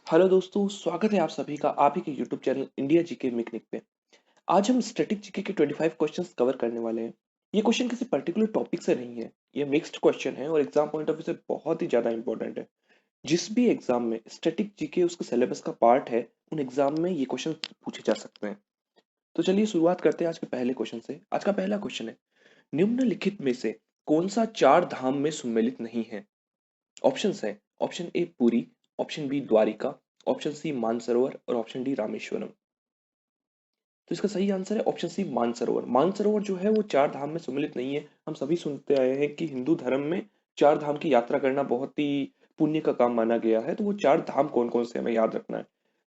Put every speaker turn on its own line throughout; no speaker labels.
Hello दोस्तों, स्वागत है आप सभी का आप ही के यूट्यूब चैनल इंडिया जीके मिकनिक पे। आज हम स्टैटिक जीके के 25 क्वेश्चंस कवर करने वाले हैं। ये क्वेश्चन किसी पर्टिकुलर टॉपिक से नहीं है, ये मिक्स्ड क्वेश्चन है और एग्जाम पॉइंट ऑफ व्यू से बहुत ही ज्यादा इंपॉर्टेंट है। जिस भी एग्जाम में स्टैटिक जीके उसके सिलेबस का पार्ट है, उन एग्जाम में ये क्वेश्चन पूछे जा सकते हैं। तो चलिए शुरुआत करते हैं आज के पहले क्वेश्चन से। आज का पहला क्वेश्चन है, निम्नलिखित में से कौन सा चार धाम में सम्मिलित नहीं है? ऑप्शंस है, option A Puri, option B Dwarka, option C Mansarovar और ऑप्शन डी रामेश्वरम। तो इसका सही आंसर है ऑप्शन सी मानसरोवर। मानसरोवर जो है वो चार धाम में सम्मिलित नहीं है। हम सभी सुनते आए हैं कि हिंदू धर्म में चार धाम की यात्रा करना बहुत ही पुण्य का काम माना गया है। तो वो चार धाम कौन कौन से हमें याद रखना है।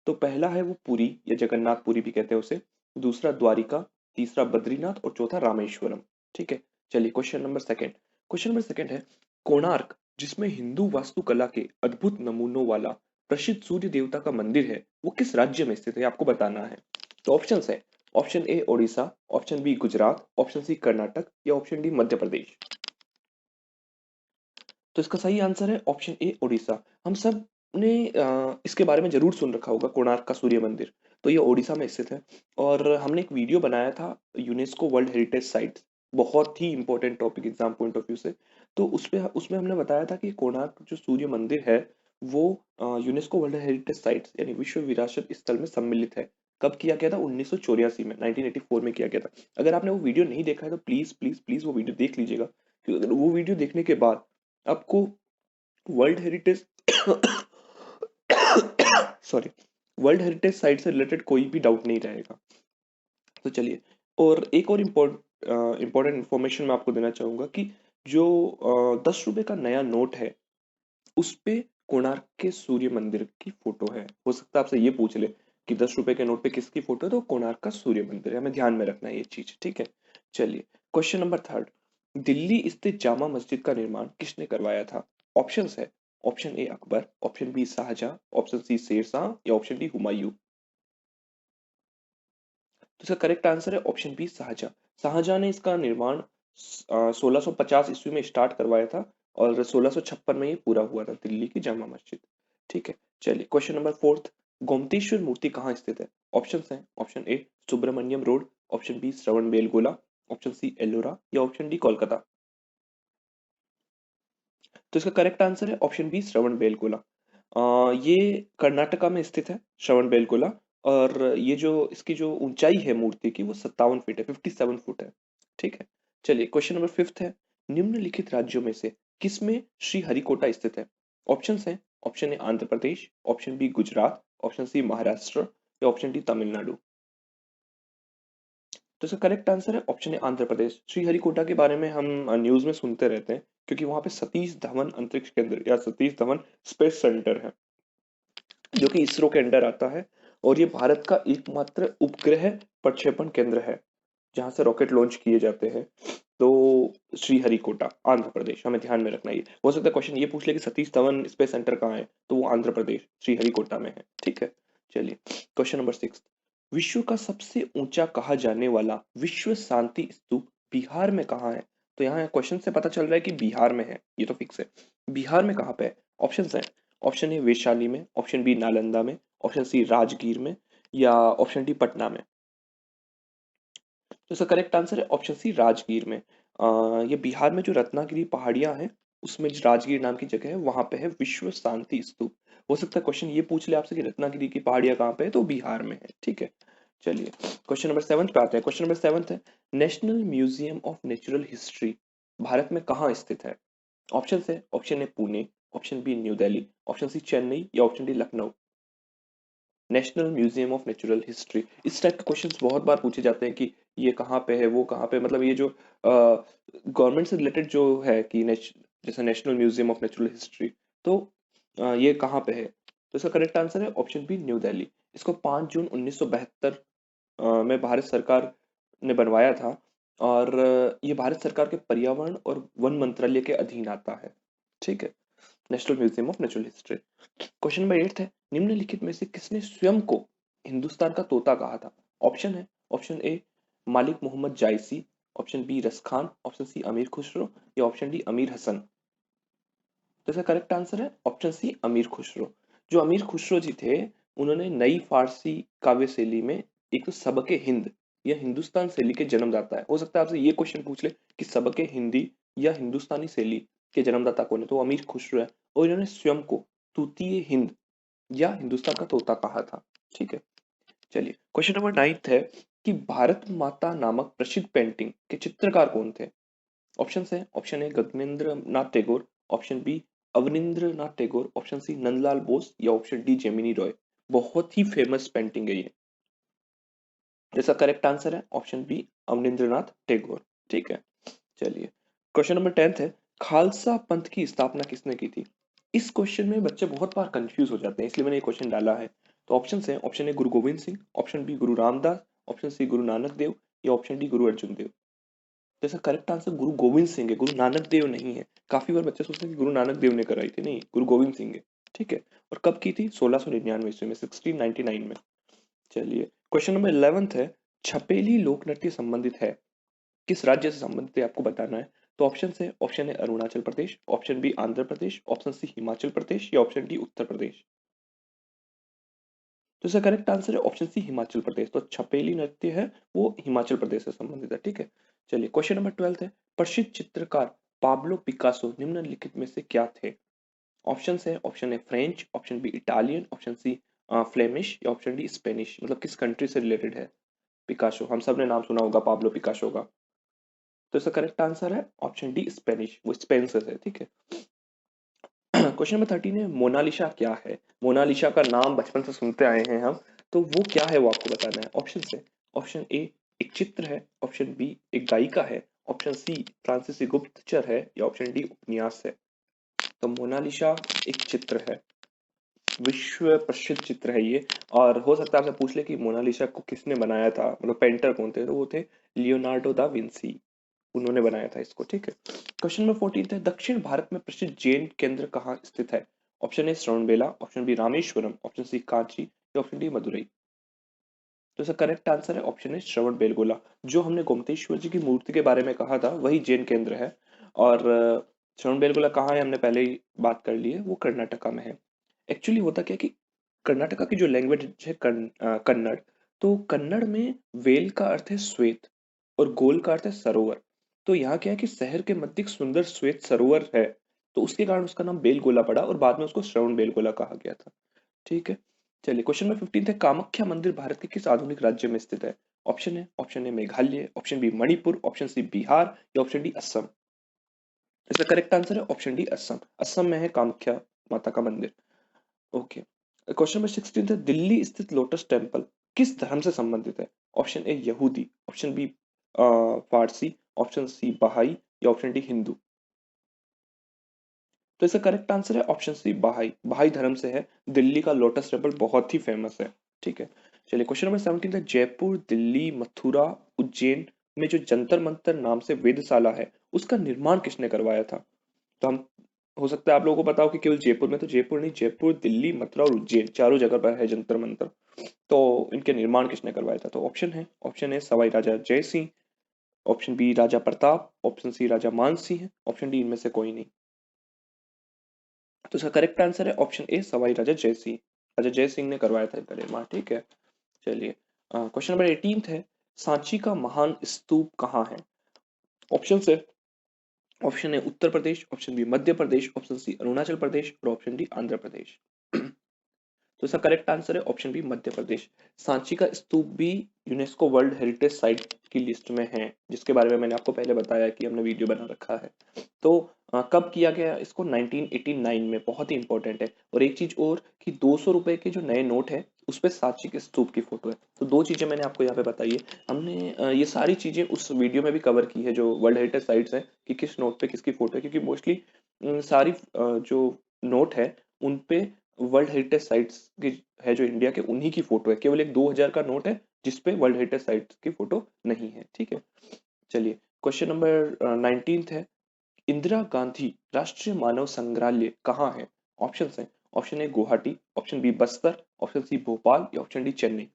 तो पहला है वो पुरी या जगन्नाथपुरी भी कहते हैं उसे, दूसरा द्वारिका, तीसरा बद्रीनाथ और चौथा रामेश्वरम। ठीक है, चलिए question number second. Question number second है, कोणार्क जिसमें हिंदू वास्तुकला के अद्भुत नमूनों वाला प्रसिद्ध सूर्य देवता का मंदिर है, वो किस राज्य में स्थित है आपको बताना है। तो ऑप्शन है, option A Odisha, option B Gujarat, option C Karnataka या ऑप्शन डी मध्य प्रदेश। तो इसका सही आंसर है ऑप्शन ए ओडिशा। हम सब ने इसके बारे में जरूर सुन रखा होगा कोणार्क का सूर्य मंदिर। तो ये ओडिशा में स्थित है और हमने एक वीडियो बनाया था यूनेस्को वर्ल्ड हेरिटेज साइट, बहुत ही important topic exam point of view से। तो उसमें हमने बताया था कि कोणार्क जो सूर्य मंदिर है वो यूनेस्को वर्ल्ड हेरिटेज साइट्स यानी विश्व विरासत स्थल में सम्मिलित है। कब किया गया था? 1984 में, 1984 में किया गया था। अगर आपने वो वीडियो नहीं देखा है तो प्लीज प्लीज प्लीज वो वीडियो देख लीजिएगा, क्योंकि अगर वो वीडियो देखने के बाद आपको world heritage sorry, world heritage site से रिलेटेड कोई भी डाउट नहीं रहेगा। तो चलिए, और एक और इम्पोर्टेंट इंफॉर्मेशन मैं आपको देना चाहूंगा कि जो 10 रुपए का नया नोट है उस पे कोणार्क के सूर्य मंदिर की फोटो है। हो सकता है आपसे ये पूछ ले कि 10 रुपए के नोट पे किसकी फोटो है, तो कोणार्क का सूर्य मंदिर है। हमें ध्यान में रखना है ये चीज, ठीक है। चलिए क्वेश्चन नंबर थर्ड, दिल्ली स्थित जामा मस्जिद का निर्माण किसने करवाया था? ऑप्शंस है, option A Akbar, option B Shahjahan, option C Sher Shah या ऑप्शन डी हुमायूं। तो इसका करेक्ट आंसर है ऑप्शन बी शाहजहां। शाहजहां ने इसका निर्माण 1650 ईस्वी में स्टार्ट करवाया था और 1656 में ये पूरा हुआ था, दिल्ली की जामा मस्जिद। ठीक है, चलिए क्वेश्चन नंबर फोर्थ, गोमतेश्वर मूर्ति कहाँ स्थित है? ऑप्शन है, option A Subramaniam road, option B Shravana Belagola, option C Ellora या ऑप्शन डी कोलकाता। तो इसका करेक्ट आंसर है ऑप्शन बी श्रवण बेलगोला। ये कर्नाटका में स्थित है श्रवण बेलगोला। और ये जो इसकी जो ऊंचाई है मूर्ति की वो 57 फीट है, 57 फुट है। ठीक है, चलिए क्वेश्चन नंबर फिफ्थ है, निम्नलिखित राज्यों में से किसमें श्री हरिकोटा स्थित है? ऑप्शन है, option A Andhra Pradesh, option B Gujarat, option C Maharashtra या ऑप्शन डी तमिलनाडु। तो इसका करेक्ट आंसर है ऑप्शन है आंध्र प्रदेश। श्रीहरिकोटा के बारे में हम न्यूज में सुनते रहते हैं, क्योंकि वहां पे सतीश धवन अंतरिक्ष केंद्र या सतीश धवन स्पेस सेंटर है जो कि इसरो के अंडर आता है। और ये भारत का एकमात्र उपग्रह प्रक्षेपण केंद्र है जहां से रॉकेट लॉन्च किए जाते हैं। तो श्रीहरिकोटा आंध्र प्रदेश, हमें ध्यान में रखना है। ये हो सकता है क्वेश्चन ये पूछ ले कि सतीश धवन स्पेस सेंटर कहाँ है, तो वो आंध्र प्रदेश श्रीहरिकोटा में है। ठीक है, चलिए क्वेश्चन नंबर सिक्स, विश्व का सबसे ऊंचा कहा जाने वाला विश्व शांति स्तूप बिहार में कहाँ है? तो यहाँ क्वेश्चन से पता चल रहा है कि बिहार में है, ये तो फिक्स है। बिहार में कहाँ पे है? ऑप्शन है, ऑप्शन ए वैशाली में, ऑप्शन बी नालंदा में, ऑप्शन सी राजगीर में या ऑप्शन डी पटना में। तो इसका करेक्ट आंसर है ऑप्शन सी राजगीर में। ये बिहार में जो रत्नागिरी पहाड़ियां हैं उसमें जो राजगीर नाम की जगह है वहां पे है विश्व शांति स्तूप। हो सकता है क्वेश्चन ये पूछ ले आपसे कि रत्नागिरी की पहाड़ियां कहाँ पे है, तो बिहार में है। ठीक है, चलिए क्वेश्चन नंबर सेवंथ पे आते हैं। क्वेश्चन नंबर सेवंथ है, national museum of natural history Bharat में कहाँ स्थित है? ऑप्शन है, option A Pune, option B new Delhi, option C Chennai या option D Lucknow. National museum of natural history, इस टाइप के क्वेश्चंस बहुत बार पूछे जाते हैं कि ये कहाँ पे है, वो कहाँ पे, मतलब ये जो गवर्नमेंट से रिलेटेड जो है कि जैसे national museum of natural history, तो ये कहाँ पे है? तो इसका करेक्ट आंसर है ऑप्शन बी न्यू दिल्ली। इसको 5 जून 1972 में भारत सरकार ने बनवाया था और ये भारत सरकार के पर्यावरण और वन मंत्रालय के अधीन आता है। ठीक है, national museum of natural history. Question number 8 है, निम्नलिखित में से किसने स्वयं को हिंदुस्तान का तोता कहा था? ऑप्शन है, ऑप्शन ए मालिक मोहम्मद जायसी, ऑप्शन बी रस खान, ऑप्शन सी अमीर खुसरो या ऑप्शन डी अमीर हसन। तो इसका करेक्ट आंसर है ऑप्शन सी अमीर खुसरो। जो अमीर खुसरो जी थे, उन्होंने नई फारसी काव्य शैली में एक तो सबके हिंद या हिंदुस्तान शैली के जन्मदाता है। हो सकता है आपसे ये क्वेश्चन पूछ ले कि सबके हिंदी या हिंदुस्तानी शैली के जन्मदाता कौन है, तो अमीर खुसरो है और इन्होंने स्वयं को तूतीय हिंद या हिंदुस्तान का तोता कहा था। ठीक है, चलिए क्वेश्चन नंबर 9 है कि भारत माता नामक प्रसिद्ध पेंटिंग के चित्रकार कौन थे। ऑप्शन है, option A Gaganendra Nath Tagore, option B Abanindra Nath Tagore, option C Nandalal Bose या ऑप्शन डी जेमिनी रॉय। बहुत ही फेमस पेंटिंग है ये। इसका करेक्ट आंसर है ऑप्शन बी अवनिंद्र नाथ टैगोर। ठीक है, चलिए क्वेश्चन नंबर 10 है खालसा पंथ की स्थापना किसने की थी। इस क्वेश्चन में बच्चे बहुत बार कंफ्यूज हो जाते हैं, इसलिए मैंने ये क्वेश्चन डाला है। तो ऑप्शन है, ऑप्शन ए गुरु गोविंद सिंह, ऑप्शन बी गुरु रामदास, ऑप्शन सी गुरु नानक देव या ऑप्शन डी गुरु अर्जुन देव। तो इसका करेक्ट आंसर गुरु गोविंद सिंह है, गुरु नानक देव नहीं है। काफी बार बच्चे सोचते हैं कि गुरु नानक देव ने कराई थी, नहीं, गुरु गोविंद सिंह है। ठीक है, और कब की थी, 1699 ईस्वी में, 1699 में। चलिए क्वेश्चन नंबर 11 है छपेली लोक नृत्य संबंधित है, किस राज्य से संबंधित है आपको बताना है। तो ऑप्शन है, option A Arunachal Pradesh, option B Andhra Pradesh, option C Himachal Pradesh या ऑप्शन डी उत्तर प्रदेश। तो इसका करेक्ट आंसर है ऑप्शन सी हिमाचल प्रदेश। तो छपेली नृत्य है वो हिमाचल प्रदेश से संबंधित है। ठीक है, चलिए क्वेश्चन नंबर 12 है प्रसिद्ध चित्रकार पाब्लो पिकासो निम्नलिखित में से क्या थे। ऑप्शन है, option A French, option B Italian, option C Flemish या ऑप्शन डी स्पेनिश। मतलब किस कंट्री से रिलेटेड है पिकासो, हम सब ने नाम सुना होगा पाब्लो पिकासो का। तो इसका करेक्ट आंसर है ऑप्शन डी स्पेनिश, वो स्पेन से है। ठीक है, क्वेश्चन नंबर 13 है मोनालिसा क्या है। मोनालिसा का नाम बचपन से सुनते आए हैं हम, तो वो क्या है वो आपको बताना है। ऑप्शन से, ऑप्शन ए एक चित्र है, ऑप्शन बी एक गायिका है, ऑप्शन सी फ्रांसीसी गुप्तचर है या ऑप्शन डी उपन्यास है। तो मोनालिसा एक चित्र है, विश्व प्रसिद्ध चित्र है ये। और हो सकता है आपसे पूछ ले कि मोनालिसा को किसने बनाया था, मतलब पेंटर कौन थे, तो वो थे लियोनार्डो दा विंसी, उन्होंने बनाया था इसको। ठीक है, क्वेश्चन नंबर 14 है दक्षिण भारत में प्रसिद्ध जैन केंद्र कहाँ स्थित है। Option A Shravanabela, option B Rameswaram, option C Kanchi या ऑप्शन डी मदुरई। तो इसका करेक्ट आंसर है ऑप्शन ए श्रवण बेलगोला। जो हमने गोमतेश्वर जी की मूर्ति के बारे में कहा था वही जैन केंद्र है। और श्रवण बेलगोला कहाँ है हमने पहले ही बात कर ली है, वो कर्नाटका में है। एक्चुअली होता क्या है कि कर्नाटका की जो लैंग्वेज है कन्नड़, तो कन्नड़ में वेल का अर्थ है श्वेत और गोल का अर्थ है सरोवर। तो यहाँ क्या है कि शहर के मध्य एक सुंदर श्वेत सरोवर है, तो उसके कारण उसका नाम बेलगोला पड़ा और बाद में उसको श्रवण बेलगोला कहा गया था। ठीक है, चलिए क्वेश्चन नंबर 15 है कामाख्या मंदिर भारत के किस आधुनिक राज्य में स्थित है। ऑप्शन है, option A Meghalaya, option B Manipur, option C Bihar या ऑप्शन डी असम। इसका करेक्ट आंसर है ऑप्शन डी असम। असम में है कामाख्या माता का मंदिर। ओके, क्वेश्चन नंबर 16 है दिल्ली स्थित लोटस टेम्पल किस धर्म से संबंधित है। ऑप्शन ए यहूदी, ऑप्शन बी फारसी, ऑप्शन सी बहाई या ऑप्शन डी हिंदू। तो इसका करेक्ट आंसर है ऑप्शन सी बहाई, बहाई धर्म से है। दिल्ली का लोटस टेम्पल बहुत ही फेमस है। ठीक है, चलिए क्वेश्चन नंबर 17 है जयपुर, दिल्ली, मथुरा, उज्जैन में जो जंतर मंतर नाम से वेधशाला है उसका निर्माण किसने करवाया था। तो हम, हो सकता है आप लोगों को पता हो कि केवल जयपुर में, तो जयपुर नहीं, जयपुर, दिल्ली, मथुरा और उज्जैन चारों जगह पर है जंतर मंतर। तो इनके निर्माण किसने करवाया था। तो ऑप्शन है, ऑप्शन ए सवाई राजा जय सिंह, ऑप्शन बी राजा प्रताप, ऑप्शन सी राजा मान सिंह, ऑप्शन डी इनमें से कोई नहीं। तो इसका करेक्ट आंसर है ऑप्शन ए सवाई राजा जय सिंह, राजा जय सिंह ने करवाया था इनका निर्माण। ठीक है, चलिए क्वेश्चन नंबर 18 है सांची का महान स्तूप कहाँ है। ऑप्शन है, option A Uttar Pradesh, option B Madhya Pradesh, option C Arunachal Pradesh और ऑप्शन डी आंध्र प्रदेश। तो इसका करेक्ट आंसर है ऑप्शन बी मध्य प्रदेश। सांची का स्तूप भी यूनेस्को वर्ल्ड हेरिटेज साइट की लिस्ट में है, जिसके बारे में मैंने आपको पहले बताया कि हमने वीडियो बना रखा है। तो कब किया गया इसको, 1989 में, बहुत ही इंपॉर्टेंट है। और एक चीज और कि 200 रुपए के जो नए नोट है उस पे सांची के स्तूप की फोटो है। तो दो चीजें मैंने आपको यहाँ पे बताई है। हमने ये सारी चीजें उस वीडियो में भी कवर की है जो वर्ल्ड हेरिटेज साइट्स है कि किस नोट पे किसकी फोटो है, क्योंकि मोस्टली सारी जो नोट है उन पे वर्ल्ड हेरिटेज साइट्स की है जो इंडिया के, उन्हीं की फोटो है। केवल एक 2000 का नोट है जिसपे वर्ल्ड हेरिटेज साइट्स की फोटो नहीं है। ठीक है, चलिए क्वेश्चन नंबर 19 है इंदिरा गांधी राष्ट्रीय मानव संग्रहालय कहाँ है। ऑप्शन है, option A Guwahati, option B Bastar, option C Bhopal या ऑप्शन डी चेन्नई।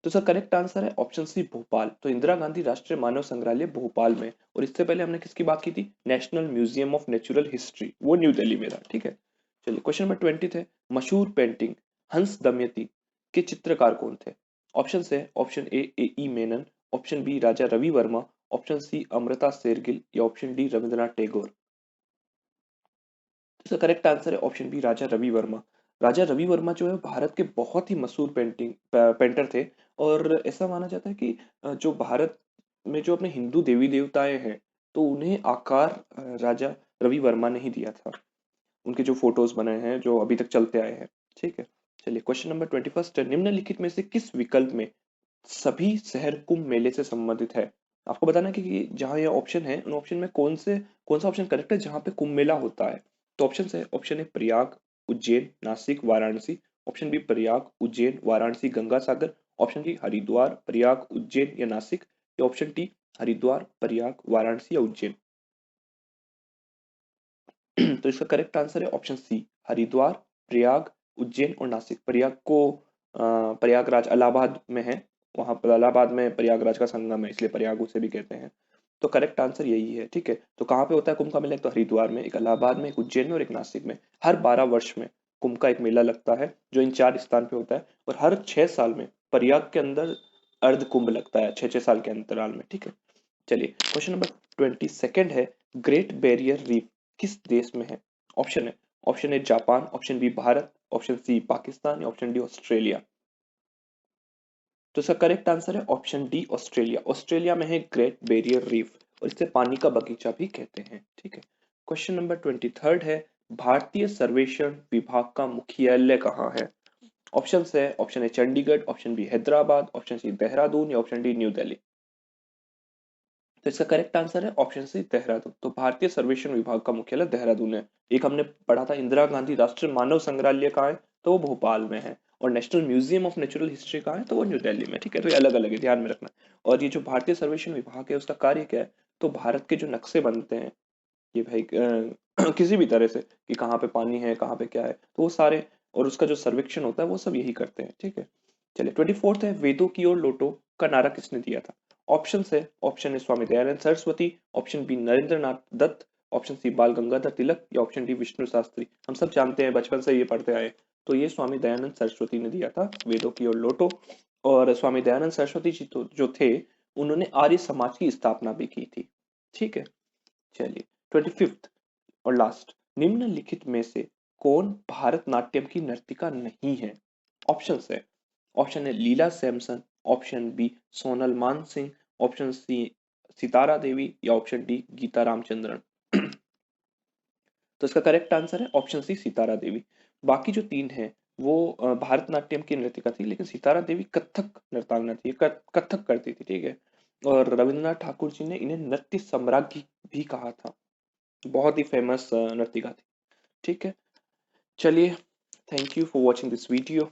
तो सर करेक्ट आंसर है ऑप्शन सी भोपाल। तो इंदिरा गांधी राष्ट्रीय मानव संग्रहालय भोपाल में। और इससे पहले हमने किसकी बात की थी, national museum of natural history, वो न्यू दिल्ली में था। ठीक है, चलिए क्वेश्चन नंबर 20 है, मशहूर पेंटिंग हंस दमयंती के चित्रकार कौन थे? ऑप्शन है, option A E Menon, option B Raja Ravi Varma, option C Amrita Shergil या ऑप्शन डी रविंद्रनाथ टैगोर। इसका करेक्ट आंसर है ऑप्शन बी राजा रवि वर्मा। राजा रवि वर्मा जो है भारत के बहुत ही मशहूर पेंटर थे। और ऐसा माना जाता है कि जो भारत में जो अपने हिंदू देवी देवताएं हैं, तो उन्हें आकार राजा रवि वर्मा ने ही दिया था। उनके जो फोटोज बने हैं जो अभी तक चलते आए हैं। ठीक है। चलिए क्वेश्चन नंबर 21 है, निम्नलिखित में से किस विकल्प में सभी शहर कुंभ मेले से संबंधित है? आपको बताना है कि जहां ये ऑप्शन है उन ऑप्शन में कौन सा ऑप्शन करेक्ट है जहां पे कुंभ मेला होता है। तो ऑप्शन है, option A Prayag, Ujjain, Nashik, Varanasi, option B Prayag, Ujjain, Varanasi, Ganga Sagar, option D Haridwar, Prayag, Ujjain या नासिक, या ऑप्शन डी हरिद्वार, प्रयाग, वाराणसी या उज्जैन। तो इसका करेक्ट आंसर है ऑप्शन सी, हरिद्वार, प्रयाग, उज्जैन और नासिक। प्रयाग को प्रयागराज इलाहाबाद में है, वहां पर इलाहाबाद में प्रयागराज का संगम है, इसलिए प्रयाग उसे भी कहते हैं। तो करेक्ट आंसर यही है। ठीक है। तो कहाँ पे होता है कुंभ का मेला? एक तो हरिद्वार में, एक इलाहाबाद में, एक उज्जैन में और एक नासिक में। हर 12 वर्ष में कुंभ का एक मेला लगता है जो इन 4 स्थान पे होता है। और हर 6 साल में प्रयाग के अंदर अर्ध कुंभ लगता है, 6 6 साल के अंतराल में। ठीक है। चलिए क्वेश्चन नंबर 22 है, ग्रेट बैरियर रीफ किस देश में है? ऑप्शन है, option A Japan, option B Bharat, option C Pakistan या ऑप्शन डी ऑस्ट्रेलिया। तो इसका करेक्ट आंसर है ऑप्शन डी ऑस्ट्रेलिया। ऑस्ट्रेलिया में है ग्रेट बैरियर रीफ और इसे पानी का बगीचा भी कहते हैं। ठीक है। क्वेश्चन नंबर 23 है, भारतीय सर्वेक्षण विभाग का मुख्यालय कहाँ है? ऑप्शन है, option A Chandigarh, option B Hyderabad, option C Dehradun या ऑप्शन डी न्यू दिल्ली। तो इसका करेक्ट आंसर है ऑप्शन सी देहरादून। तो भारतीय सर्वेक्षण विभाग का मुख्यालय देहरादून है। एक हमने पढ़ा था इंदिरा गांधी राष्ट्रीय मानव संग्रहालय कहाँ है, तो वो भोपाल में है। और national museum of natural history कहाँ है, तो वो न्यू दिल्ली में। ठीक है। तो ये अलग अलग है, ध्यान में रखना। और ये जो भारतीय सर्वेक्षण विभाग है उसका कार्य क्या है? तो भारत के जो नक्शे बनते हैं, ये भाई किसी भी तरह से कि कहाँ पे पानी है, कहाँ पे क्या है, तो वो सारे और उसका जो सर्वेक्षण होता है वो सब यही करते हैं। ठीक है। चलिए 24 है, वेदों की ओर लौटो का नारा किसने दिया था? ऑप्शन है, option A Swami Dayanand Saraswati, option B Narendra Nath Dutt, option C Bal Gangadhar तिलक या ऑप्शन डी विष्णु शास्त्री। हम सब जानते हैं, बचपन से ये पढ़ते आए। तो ये स्वामी दयानंद सरस्वती ने दिया था वेदों की ओर लौटो। और स्वामी दयानंद सरस्वती जी तो जो थे, उन्होंने आर्य समाज की स्थापना भी की थी। ठीक है। चलिए 25 और लास्ट, निम्नलिखित में से कौन भारतनाट्यम की नर्तिका नहीं है? ऑप्शन है, ऑप्शन है लीला सैमसन, ऑप्शन बी सोनल मान सिंह, ऑप्शन सी सितारा देवी या ऑप्शन डी गीता रामचंद्रन। तो इसका करेक्ट आंसर है ऑप्शन सी सितारा देवी। बाकी जो तीन है वो भारतनाट्यम की नृत्यिका थी, लेकिन सितारा देवी कथक नृत्यांगना थी, कथक करती थी। ठीक है। और रविंद्रनाथ ठाकुर जी ने इन्हें नृत्य सम्राज्ञी भी कहा था। बहुत ही फेमस नृत्यिका थी। ठीक है। चलिए, thank you for watching this video.